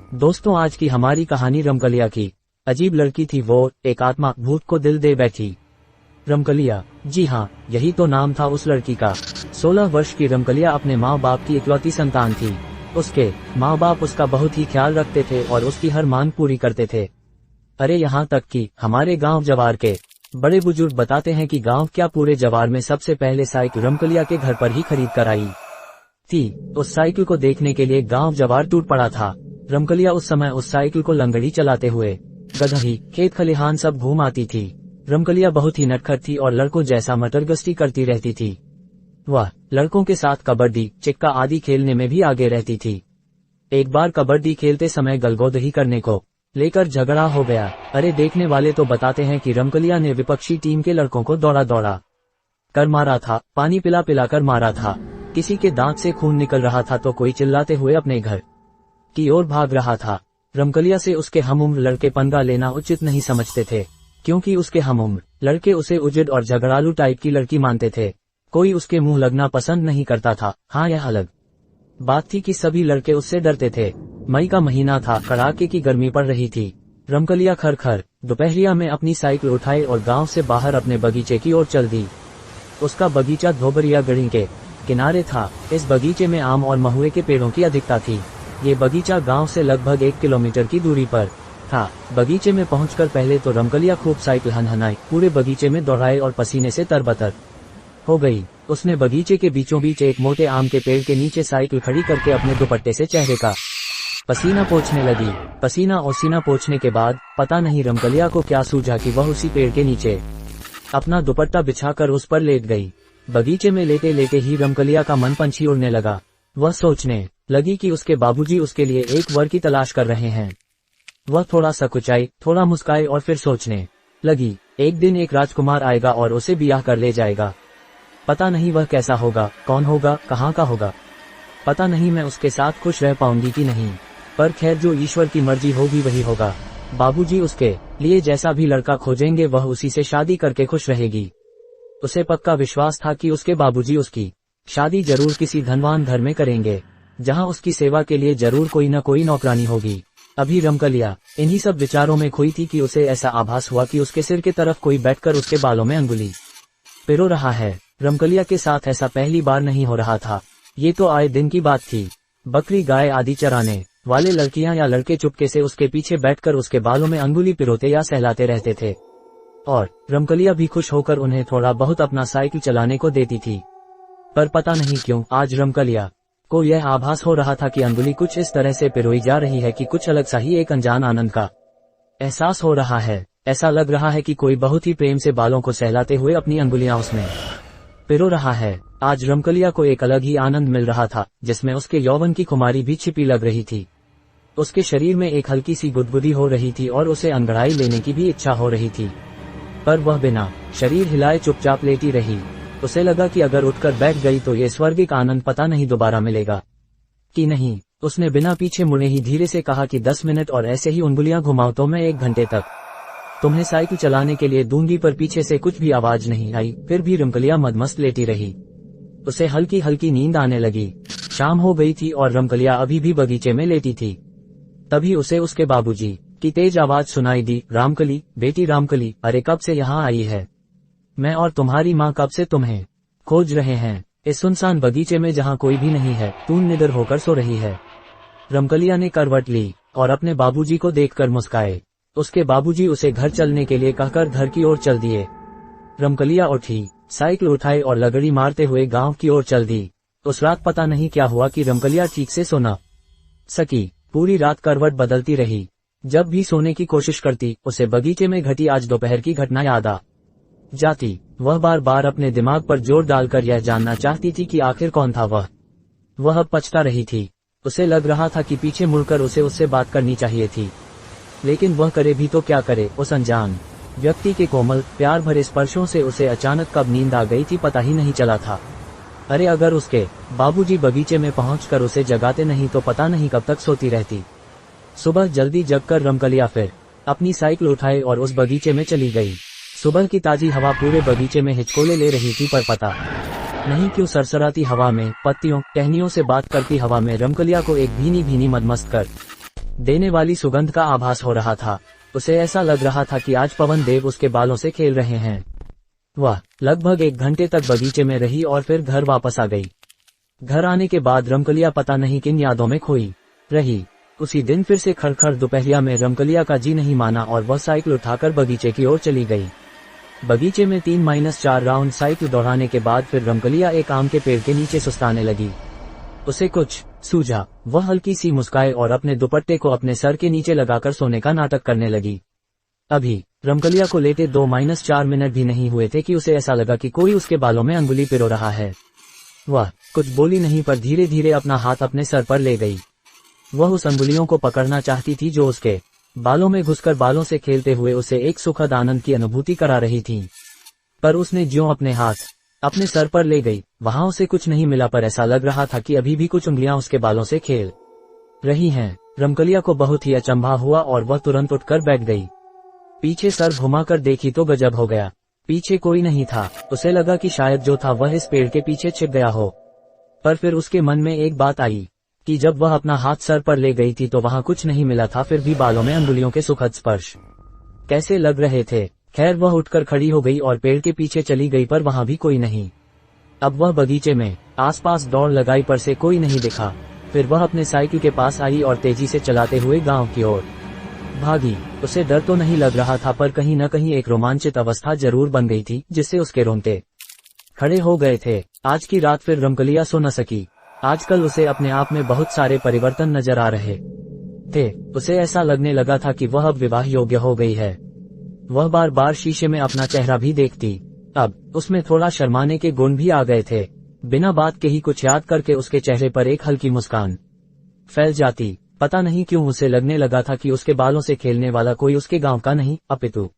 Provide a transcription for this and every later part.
दोस्तों, आज की हमारी कहानी रमकलिया की। अजीब लड़की थी वो, एक आत्मा भूत को दिल दे बैठी। रमकलिया, जी हाँ, यही तो नाम था उस लड़की का। 16 वर्ष की रमकलिया अपने माँ बाप की इकलौती संतान थी। उसके माँ बाप उसका बहुत ही ख्याल रखते थे और उसकी हर मांग पूरी करते थे। अरे यहाँ तक कि हमारे गांव जवार के बड़े बुजुर्ग बताते हैं कि गांव क्या पूरे जवार में सबसे पहले साइकिल रमकलिया के घर पर ही खरीद कर आई थी। उस साइकिल को देखने के लिए गांव जवार टूट पड़ा था। रमकलिया उस समय उस साइकिल को लंगड़ी चलाते हुए गदही, खेत खलिहान सब घूम आती थी। रमकलिया बहुत ही नटखट थी और लड़कों जैसा मटरगश्ती करती रहती थी। वह लड़कों के साथ कबड्डी, चिक्का आदि खेलने में भी आगे रहती थी। एक बार कबड्डी खेलते समय गलगोदही करने को लेकर झगड़ा हो गया। अरे देखने वाले तो बताते हैं कि रमकलिया ने विपक्षी टीम के लड़कों को दौड़ा दौड़ा कर मारा था, पानी पिला पिला कर मारा था। किसी के दांत से खून निकल रहा था तो कोई चिल्लाते हुए अपने घर की ओर भाग रहा था। रमकलिया से उसके हमउम्र लड़के पंगा लेना उचित नहीं समझते थे, क्योंकि उसके हमउम्र लड़के उसे उजिड और झगड़ालू टाइप की लड़की मानते थे। कोई उसके मुंह लगना पसंद नहीं करता था। हाँ, यह अलग बात थी कि सभी लड़के उससे डरते थे। मई का महीना था, कड़ाके की गर्मी पड़ रही थी। रमकलिया खर दोपहरिया में अपनी साइकिल उठाई और गांव से बाहर अपने बगीचे की ओर चल दी। उसका बगीचा धोबरिया गढ़ी के किनारे था। इस बगीचे में आम और महुए के पेड़ों की अधिकता थी। ये बगीचा गांव से लगभग 1 किलोमीटर की दूरी पर था। बगीचे में पहुंचकर पहले तो रमकलिया खूब साइकिल हनहनाई, पूरे बगीचे में दौड़ाए और पसीने से तरबतर हो गई। उसने बगीचे के बीचों बीच एक मोटे आम के पेड़ के नीचे साइकिल खड़ी करके अपने दुपट्टे से चेहरे का पसीना पोंछने लगी। पसीना और सीना पोंछने के बाद पता नहीं रमकलिया को क्या सूझा कि वह उसी पेड़ के नीचे अपना दुपट्टा बिछाकर उस पर लेट गई। बगीचे में लेटे लेटे ही रमकलिया का मन पंछी उड़ने लगा। वह सोचने लगी कि उसके बाबूजी उसके लिए एक वर की तलाश कर रहे हैं। वह थोड़ा सकुचाई, थोड़ा मुस्काई और फिर सोचने लगी, एक दिन एक राजकुमार आएगा और उसे ब्याह कर ले जाएगा। पता नहीं वह कैसा होगा, कौन होगा, कहाँ का होगा। पता नहीं मैं उसके साथ खुश रह पाऊंगी कि नहीं, पर खैर जो ईश्वर की मर्जी होगी वही होगा। बाबूजी उसके लिए जैसा भी लड़का खोजेंगे वह उसी से शादी करके खुश रहेगी। उसे पक्का विश्वास था कि उसके बाबूजी उसकी शादी जरूर किसी धनवान घर में करेंगे, जहां उसकी सेवा के लिए जरूर कोई न कोई नौकरानी होगी। अभी रमकलिया इन्हीं सब विचारों में खोई थी कि उसे ऐसा आभास हुआ कि उसके सिर की तरफ कोई बैठकर उसके बालों में अंगुली पिरो रहा है। रमकलिया के साथ ऐसा पहली बार नहीं हो रहा था, ये तो आए दिन की बात थी। बकरी, गाय आदि चराने वाले लड़कियां या लड़के चुपके से उसके पीछे बैठकर उसके बालों में अंगुली पिरोते या सहलाते रहते थे, और रमकलिया भी खुश होकर उन्हें थोड़ा बहुत अपना साइकिल चलाने को देती थी। पर पता नहीं क्यों आज रमकलिया को यह आभास हो रहा था कि अंगुली कुछ इस तरह से पिरोई जा रही है कि कुछ अलग सा ही एक अनजान आनंद का एहसास हो रहा है। ऐसा लग रहा है कि कोई बहुत ही प्रेम से बालों को सहलाते हुए अपनी अंगुलियां उसमें पिरो रहा है। आज रमकलिया को एक अलग ही आनंद मिल रहा था, जिसमें उसके यौवन की खुमारी भी छिपी लग रही थी। उसके शरीर में एक हल्की सी गुदगुदी हो रही थी और उसे अंगड़ाई लेने की भी इच्छा हो रही थी, पर वह बिना शरीर हिलाए चुपचाप लेटी रही। उसे लगा कि अगर उठकर बैठ गई तो ये स्वर्गिक आनंद पता नहीं दोबारा मिलेगा कि नहीं। उसने बिना पीछे मुड़े ही धीरे से कहा कि 10 मिनट और ऐसे ही उंगलियां घुमाओ तो मैं 1 घंटे तक तुम्हें साइकिल चलाने के लिए दूंगी। पर पीछे से कुछ भी आवाज नहीं आई। फिर भी रमकलिया मदमस्त लेटी रही। उसे हल्की हल्की नींद आने लगी। शाम हो गई थी और रमकलिया अभी भी बगीचे में लेटी थी। तभी उसे उसके बाबूजी की तेज आवाज सुनाई दी, रामकली, बेटी रामकली, अरे कब से यहाँ आई है? मैं और तुम्हारी माँ कब से तुम्हें खोज रहे हैं। इस सुनसान बगीचे में जहाँ कोई भी नहीं है, तू निडर होकर सो रही है। रमकलिया ने करवट ली और अपने बाबूजी को देखकर मुस्काए। उसके बाबूजी उसे घर चलने के लिए कहकर घर की ओर चल दिए। रमकलिया उठी, साइकिल उठाई और लगड़ी मारते हुए गांव की ओर चल दी। उस रात पता नहीं क्या हुआ कि रमकलिया ठीक से सो न सकी। पूरी रात करवट बदलती रही। जब भी सोने की कोशिश करती, उसे बगीचे में घटी आज दोपहर की घटना याद आ जाती। वह बार बार अपने दिमाग पर जोर डालकर यह जानना चाहती थी कि आखिर कौन था वह। वह अब पछता रही थी। उसे लग रहा था कि पीछे मुड़कर उसे उससे बात करनी चाहिए थी, लेकिन वह करे भी तो क्या करे। उस अनजान व्यक्ति के कोमल प्यार भरे स्पर्शों से उसे अचानक कब नींद आ गई थी पता ही नहीं चला था। अरे अगर उसके बाबूजी बगीचे में पहुंचकर उसे जगाते नहीं तो पता नहीं कब तक सोती रहती। सुबह जल्दी जगकर रमकलिया फिर अपनी साइकिल उठाई और उस बगीचे में चली गई। सुबह की ताजी हवा पूरे बगीचे में हिचकोले ले रही थी, पर पता नहीं क्यों सरसराती हवा में, पत्तियों, टहनियों से बात करती हवा में रमकलिया को एक भीनी भीनी मदमस्त कर देने वाली सुगंध का आभास हो रहा था। उसे ऐसा लग रहा था कि आज पवन देव उसके बालों से खेल रहे हैं। वह लगभग 1 घंटे तक बगीचे में रही और फिर घर वापस आ गई। घर आने के बाद रमकलिया पता नहीं किन यादों में खोई रही। उसी दिन फिर से खड़खड़ दोपहरिया में रमकलिया का जी नहीं माना और वह साइकिल उठाकर बगीचे की ओर चली गई। बगीचे में 3-4 राउंड साइकिल दौड़ाने के बाद फिर रमकलिया एक आम के पेड़ के नीचे सुस्ताने लगी। उसे कुछ सूझा। वह हल्की सी मुस्काए और अपने दुपट्टे को अपने सर के नीचे लगाकर सोने का नाटक करने लगी। अभी रमकलिया को लेटे 2-4 मिनट भी नहीं हुए थे कि उसे ऐसा लगा कि कोई उसके बालों में अंगुली पिरो रहा है। वह कुछ बोली नहीं पर धीरे धीरे अपना हाथ अपने सर पर ले गई। वह उस अंगुलियों को पकड़ना चाहती थी जो उसके बालों में घुसकर बालों से खेलते हुए उसे एक सुखद आनंद की अनुभूति करा रही थी। पर उसने ज्यों अपने हाथ अपने सर पर ले गई, वहां उसे कुछ नहीं मिला, पर ऐसा लग रहा था कि अभी भी कुछ उंगलियां उसके बालों से खेल रही हैं। रमकलिया को बहुत ही अचंभा हुआ और वह तुरंत उठकर बैठ गई। पीछे सर घुमाकर देखी तो गजब हो गया। पीछे कोई नहीं था। उसे लगा कि शायद जो था वह इस पेड़ के पीछे छिप गया हो। पर फिर उसके मन में एक बात आई कि जब वह अपना हाथ सर पर ले गई थी तो वहां कुछ नहीं मिला था, फिर भी बालों में अंगुलियों के सुखद स्पर्श कैसे लग रहे थे। खैर वह उठकर खड़ी हो गई और पेड़ के पीछे चली गई, पर वहां भी कोई नहीं। अब वह बगीचे में आसपास दौड़ लगाई पर से कोई नहीं दिखा। फिर वह अपने साइकिल के पास आई और तेजी से चलाते हुए गांव की ओर भागी। उसे डर तो नहीं लग रहा था, पर कहीं न कहीं एक रोमांचित अवस्था जरूर बन गई थी जिससे उसके रोंगटे खड़े हो गए थे। आज की रात फिर रमकलिया सो न सकी। आजकल उसे अपने आप में बहुत सारे परिवर्तन नजर आ रहे थे। उसे ऐसा लगने लगा था कि वह अब विवाह योग्य हो गई है। वह बार बार शीशे में अपना चेहरा भी देखती। अब उसमें थोड़ा शर्माने के गुण भी आ गए थे। बिना बात के ही कुछ याद करके उसके चेहरे पर एक हल्की मुस्कान फैल जाती। पता नहीं क्यों उसे लगने लगा था कि उसके बालों से खेलने वाला कोई उसके गांव का नहीं, अपितु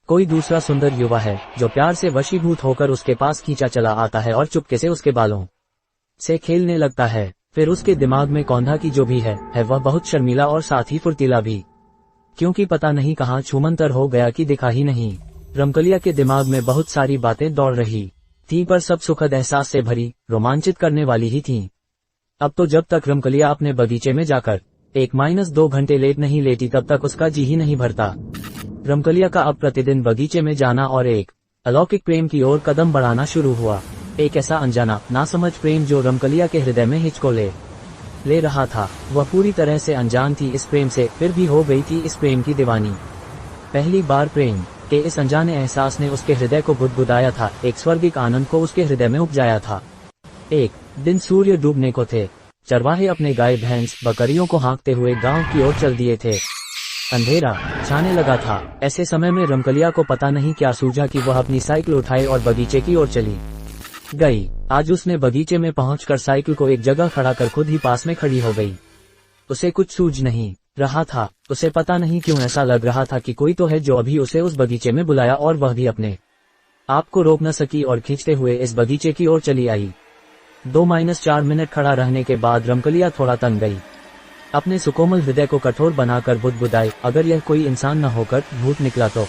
कोई दूसरा सुंदर युवा है जो प्यार से वशीभूत होकर उसके पास खींचा चला आता है और चुपके से उसके बालों से खेलने लगता है। फिर उसके दिमाग में कौंधा की जो भी है वह बहुत शर्मीला और साथ ही फुर्तीला भी, क्योंकि पता नहीं कहाँ छूमंतर हो गया कि दिखा ही नहीं। रमकलिया के दिमाग में बहुत सारी बातें दौड़ रही थीं, पर सब सुखद एहसास से भरी, रोमांचित करने वाली ही थीं। अब तो जब तक रमकलिया अपने बगीचे में जाकर 1-2 घंटे लेट नहीं लेती तब तक उसका जी ही नहीं भरता। रमकलिया का अब प्रतिदिन बगीचे में जाना और एक अलौकिक प्रेम की ओर कदम बढ़ाना शुरू हुआ। एक ऐसा अनजाना नासमझ प्रेम जो रमकलिया के हृदय में हिचको ले रहा था। वह पूरी तरह से अनजान थी इस प्रेम से, फिर भी हो गई थी इस प्रेम की दीवानी। पहली बार प्रेम के इस अनजाने एहसास ने उसके हृदय को गुदगुदाया था, एक स्वर्गिक आनंद को उसके हृदय में उपजाया था। एक दिन सूर्य डूबने को थे। चरवाहे अपने गाय भैंस बकरियों को हाँकते हुए गांव की ओर चल दिए थे। अंधेरा छाने लगा था। ऐसे समय में रमकलिया को पता नहीं क्या सूझा कि वह अपनी साइकिल उठाए और बगीचे की ओर चली गई। आज उसने बगीचे में पहुंचकर साइकिल को एक जगह खड़ा कर खुद ही पास में खड़ी हो गई। उसे कुछ सूझ नहीं रहा था। उसे पता नहीं क्यों ऐसा लग रहा था कि कोई तो है जो अभी उसे उस बगीचे में बुलाया, और वह भी अपने आप को रोक न सकी और खींचते हुए इस बगीचे की ओर चली आई। 2-4 मिनट खड़ा रहने के बाद रमकलिया थोड़ा तंग गई। अपने सुकोमल हृदय को कठोर बनाकर बुदबुदाई, अगर यह कोई इंसान न होकर भूत निकला तो।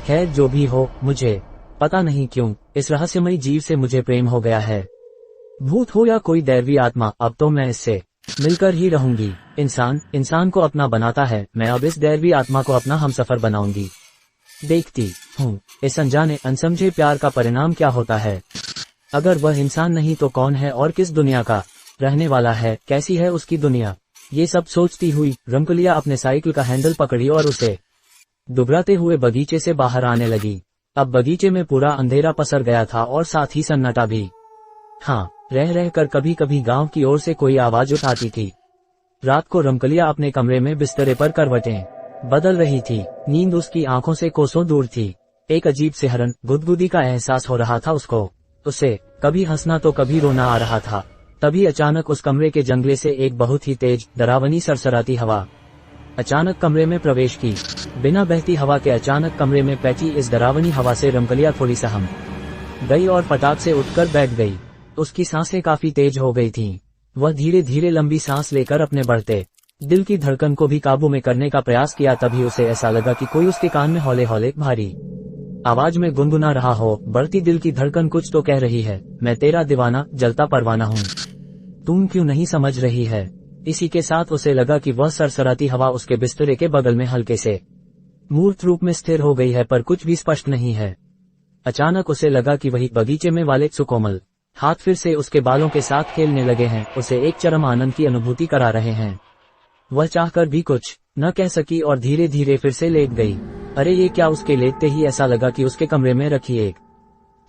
खैर जो भी हो, मुझे पता नहीं क्यों इस रहस्यमयी जीव से मुझे प्रेम हो गया है। भूत हो या कोई दैवी आत्मा, अब तो मैं इससे मिलकर ही रहूंगी। इंसान को अपना बनाता है, मैं अब इस दैवी आत्मा को अपना हमसफर बनाऊंगी। देखती हूँ इस अनजाने अनसमझे प्यार का परिणाम क्या होता है। अगर वह इंसान नहीं तो कौन है और किस दुनिया का रहने वाला है, कैसी है उसकी दुनिया। ये सब सोचती हुई रमकलिया अपने साइकिल का हैंडल पकड़ी और उसे दुबराते हुए बगीचे से बाहर आने लगी। अब बगीचे में पूरा अंधेरा पसर गया था और साथ ही सन्नाटा भी। हाँ, रह कर कभी कभी गांव की ओर से कोई आवाज उठाती थी। रात को रमकलिया अपने कमरे में बिस्तरे पर करवटें बदल रही थी। नींद उसकी आंखों से कोसों दूर थी। एक अजीब सिहरन गुदगुदी का एहसास हो रहा था उसको। उसे कभी हंसना तो कभी रोना आ रहा था। तभी अचानक उस कमरे के जंगले से एक बहुत ही तेज डरावनी सरसराती हवा अचानक कमरे में प्रवेश की। बिना बहती हवा के अचानक कमरे में पैठी इस डरावनी हवा से रमकलिया थोड़ी सहम गई और फटाक से उठकर बैठ गई। उसकी सांसें काफी तेज हो गई थीं। वह धीरे धीरे लंबी सांस लेकर अपने बढ़ते दिल की धड़कन को भी काबू में करने का प्रयास किया। तभी उसे ऐसा लगा कि कोई उसके कान में हौले हौले भारी आवाज में गुनगुना रहा हो। बढ़ती दिल की धड़कन कुछ तो कह रही है, मैं तेरा दीवाना जलता परवाना हूँ, तुम क्यों नहीं समझ रही है। इसी के साथ उसे लगा कि वह सरसराती हवा उसके बिस्तरे के बगल में हल्के से मूर्त रूप में स्थिर हो गई है, पर कुछ भी स्पष्ट नहीं है। अचानक उसे लगा कि वही बगीचे में वाले सुकोमल हाथ फिर से उसके बालों के साथ खेलने लगे हैं, उसे एक चरम आनंद की अनुभूति करा रहे हैं। वह चाहकर भी कुछ न कह सकी और धीरे धीरे फिर से लेट गई। अरे ये क्या! उसके लेटते ही ऐसा लगा कि उसके कमरे में रखी एक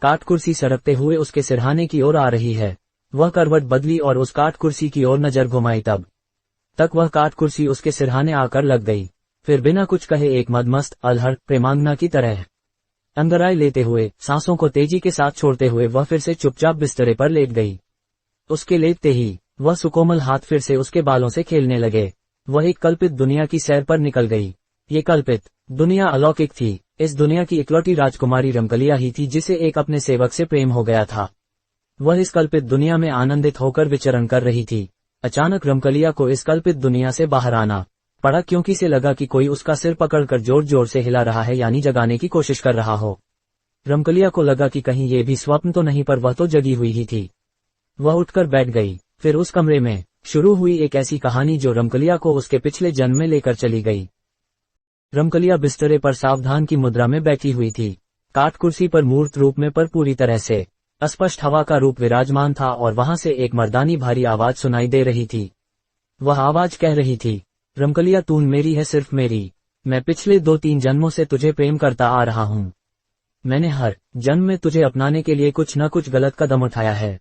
काठ कुर्सी सरकते हुए उसके सिरहाने की ओर आ रही है। वह करवट बदली और उस काठ कुर्सी की ओर नजर घुमाई, तब तक वह काठ कुर्सी उसके सिरहाने आकर लग गई। फिर बिना कुछ कहे एक मदमस्त अल्हड़ प्रेमांगना की तरह अंगराई लेते हुए, सांसों को तेजी के साथ छोड़ते हुए वह फिर से चुपचाप बिस्तरे पर लेट गई। उसके लेटते ही वह सुकोमल हाथ फिर से उसके बालों से खेलने लगे। वह एक कल्पित दुनिया की सैर पर निकल गई। ये कल्पित दुनिया अलौकिक थी। इस दुनिया की इकलौती राजकुमारी रमकलिया ही थी जिसे एक अपने सेवक से प्रेम हो गया था। वह इस कल्पित दुनिया में आनंदित होकर विचरण कर रही थी। अचानक रमकलिया को इस कल्पित दुनिया से बाहर आना पड़ा, क्योंकि से लगा कि कोई उसका सिर पकड़कर जोर जोर से हिला रहा है, यानी जगाने की कोशिश कर रहा हो। रमकलिया को लगा कि कहीं ये भी स्वप्न तो नहीं, पर वह तो जगी हुई ही थी। वह उठकर बैठ गई। फिर उस कमरे में शुरू हुई एक ऐसी कहानी जो रमकलिया को उसके पिछले जन्म में लेकर चली गई। रमकलिया बिस्तरे पर सावधान की मुद्रा में बैठी हुई थी। काठ कुर्सी पर मूर्त रूप में पर पूरी तरह से अस्पष्ट हवा का रूप विराजमान था और वहां से एक मर्दानी भारी आवाज सुनाई दे रही थी। वह आवाज कह रही थी, रमकलिया तू मेरी है, सिर्फ मेरी। मैं पिछले 2-3 जन्मों से तुझे प्रेम करता आ रहा हूँ। मैंने हर जन्म में तुझे अपनाने के लिए कुछ न कुछ गलत कदम उठाया है,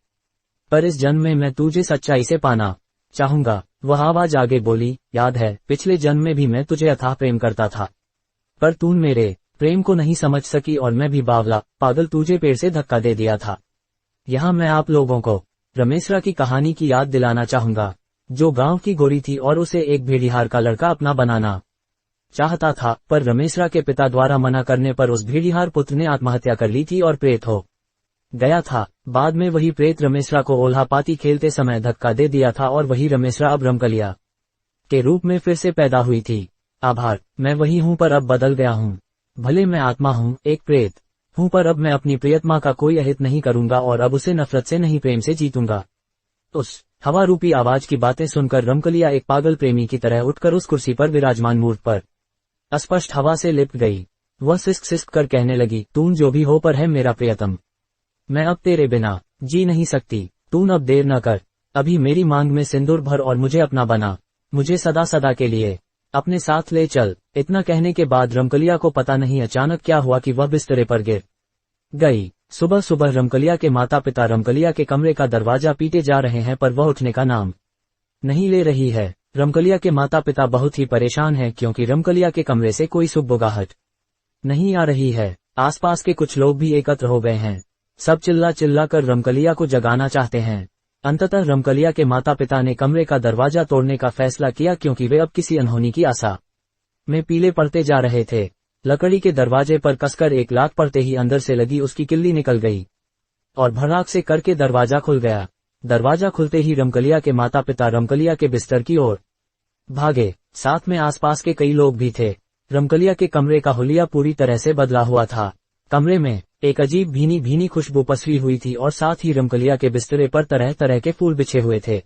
पर इस जन्म में मैं तुझे सच्चाई से पाना चाहूंगा। वह आवाज आगे बोली, याद है पिछले जन्म में भी मैं तुझे अथाह प्रेम करता था, पर तू मेरे प्रेम को नहीं समझ सकी और मैं भी बावला पागल तुझे पेड़ से धक्का दे दिया था। यहाँ मैं आप लोगों को रमेशरा की कहानी की याद दिलाना चाहूंगा, जो गांव की गोरी थी और उसे एक भेड़िहार का लड़का अपना बनाना चाहता था, पर रमेशरा के पिता द्वारा मना करने पर उस भेड़िहार पुत्र ने आत्महत्या कर ली थी और प्रेत हो गया था। बाद में वही प्रेत रमेशरा को ओल्हा पाती खेलते समय धक्का दे दिया था और वही रमेशरा अब रमकलिया के रूप में फिर से पैदा हुई थी। आभार, मैं वही हूँ पर अब बदल गया हूँ। भले मैं आत्मा हूँ, एक प्रेत हूँ, पर अब मैं अपनी प्रियतमा का कोई अहित नहीं करूंगा और अब उसे नफरत से नहीं प्रेम से जीतूंगा। उस हवा रूपी आवाज की बातें सुनकर रमकलिया एक पागल प्रेमी की तरह उठकर उस कुर्सी पर विराजमान मूर्त पर अस्पष्ट हवा से लिपट गई। वह सिसक सिसक कर कहने लगी, तू जो भी हो पर है मेरा प्रियतम। मैं अब तेरे बिना जी नहीं सकती। तू अब देर न कर, अभी मेरी मांग में सिंदूर भर और मुझे अपना बना। मुझे सदा सदा के लिए अपने साथ ले चल। इतना कहने के बाद रमकलिया को पता नहीं अचानक क्या हुआ कि वह बिस्तरे पर गिर गई। सुबह सुबह रमकलिया के माता पिता रमकलिया के कमरे का दरवाजा पीटे जा रहे हैं, पर वह उठने का नाम नहीं ले रही है। रमकलिया के माता पिता बहुत ही परेशान हैं, क्योंकि रमकलिया के कमरे से कोई सुगबुगाहट नहीं आ रही है। आसपास के कुछ लोग भी एकत्र हो गए हैं। सब चिल्ला चिल्ला कर रमकलिया को जगाना चाहते हैं। अंततः रमकलिया के माता पिता ने कमरे का दरवाजा तोड़ने का फैसला किया, क्योंकि वे अब किसी अनहोनी की आशा में पीले पड़ते जा रहे थे। लकड़ी के दरवाजे पर कसकर एक लात पड़ते ही अंदर से लगी उसकी किल्ली निकल गई और भड़ाक से करके दरवाजा खुल गया। दरवाजा खुलते ही रमकलिया के माता पिता रमकलिया के बिस्तर की ओर भागे। साथ में आसपास के कई लोग भी थे। रमकलिया के कमरे का हुलिया पूरी तरह से बदला हुआ था। कमरे में एक अजीब भीनी भीनी खुशबू पसरी हुई थी और साथ ही रमकलिया के बिस्तरे पर तरह तरह के फूल बिछे हुए थे।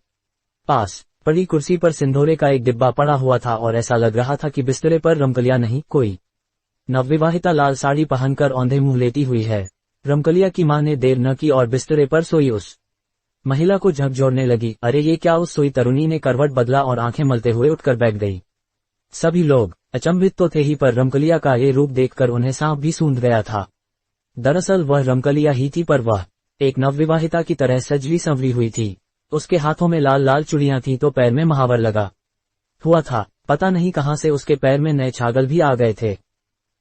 पास पड़ी कुर्सी पर सिंदूरे का एक डिब्बा पड़ा हुआ था और ऐसा लग रहा था कि बिस्तरे पर रमकलिया नहीं, कोई नवविवाहिता लाल साड़ी पहनकर औंधे मुंह लेटी हुई है। रमकलिया की मां ने देर न की और बिस्तरे पर सोई उस महिला को झकझोरने लगी। अरे ये क्या! उस सोई तरुणी ने करवट बदला और आंखें मलते हुए उठकर बैठ गई। सभी लोग अचंभित तो थे ही, पर रमकलिया का ये रूप देखकर उन्हें सांप भी सूंघ गया था। दरअसल वह रमकलिया ही थी, पर वह एक नवविवाहिता की तरह सजली संवरी हुई थी। उसके हाथों में लाल लाल चूड़ियां थीं तो पैर में महावर लगा हुआ था। पता नहीं कहां से उसके पैर में नए छागल भी आ गए थे।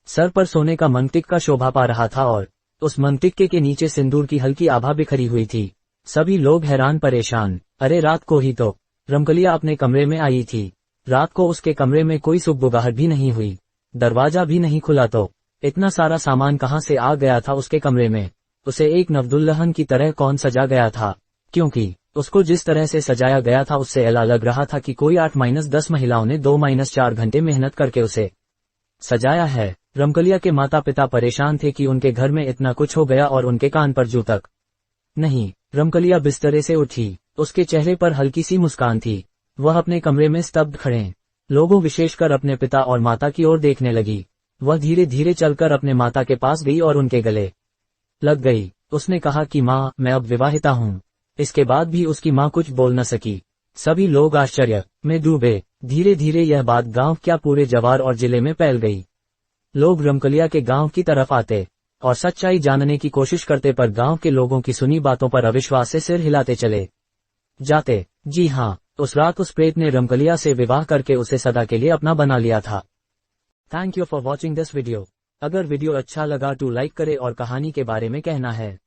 सर पर सोने का मंगटिक्का शोभा पा रहा था और उस मंगटिक्के के नीचे सिंदूर की हल्की आभा बिखरी हुई थी। सभी लोग हैरान परेशान। अरे रात को ही तो रमकलिया अपने कमरे में आई थी। रात को उसके कमरे में कोई सुगबुगाहट भी नहीं हुई, दरवाजा भी नहीं खुला, तो इतना सारा सामान कहां से आ गया था उसके कमरे में? उसे एक नवदुल्हन की तरह कौन सजा गया था? क्योंकि उसको जिस तरह से सजाया गया था उससे ऐसा लग रहा था कि कोई 8-10 महिलाओं ने 2-4 घंटे मेहनत करके उसे सजाया है। रमकलिया के माता पिता परेशान थे कि उनके घर में इतना कुछ हो गया और उनके कान पर जू तक नहीं। रमकलिया बिस्तरे से उठी। उसके चेहरे पर हल्की सी मुस्कान थी। वह अपने कमरे में स्तब्ध खड़े लोगों विशेषकर अपने पिता और माता की ओर देखने लगी। वह धीरे धीरे चलकर अपने माता के पास गई और उनके गले लग गई। उसने कहा कि माँ, मैं अब विवाहिता हूँ। इसके बाद भी उसकी माँ कुछ बोल न सकी। सभी लोग आश्चर्य में डूबे। धीरे धीरे यह बात गांव क्या पूरे जवार और जिले में फैल गई। लोग रमकलिया के गांव की तरफ आते और सच्चाई जानने की कोशिश करते, पर गांव के लोगों की सुनी बातों पर अविश्वास से सिर हिलाते चले जाते। जी हाँ, उस रात उस प्रेत ने रमकलिया से विवाह करके उसे सदा के लिए अपना बना लिया था। Thank you for watching this video. अगर वीडियो अच्छा लगा तो लाइक करें और कहानी के बारे में कहना है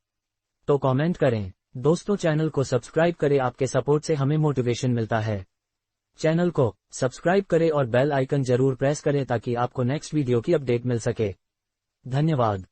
तो कमेंट करें। दोस्तों, चैनल को सब्सक्राइब करें, आपके सपोर्ट से हमें मोटिवेशन मिलता है। चैनल को सब्सक्राइब करें और बेल आइकन जरूर प्रेस करें ताकि आपको नेक्स्ट वीडियो की अपडेट मिल सके। धन्यवाद।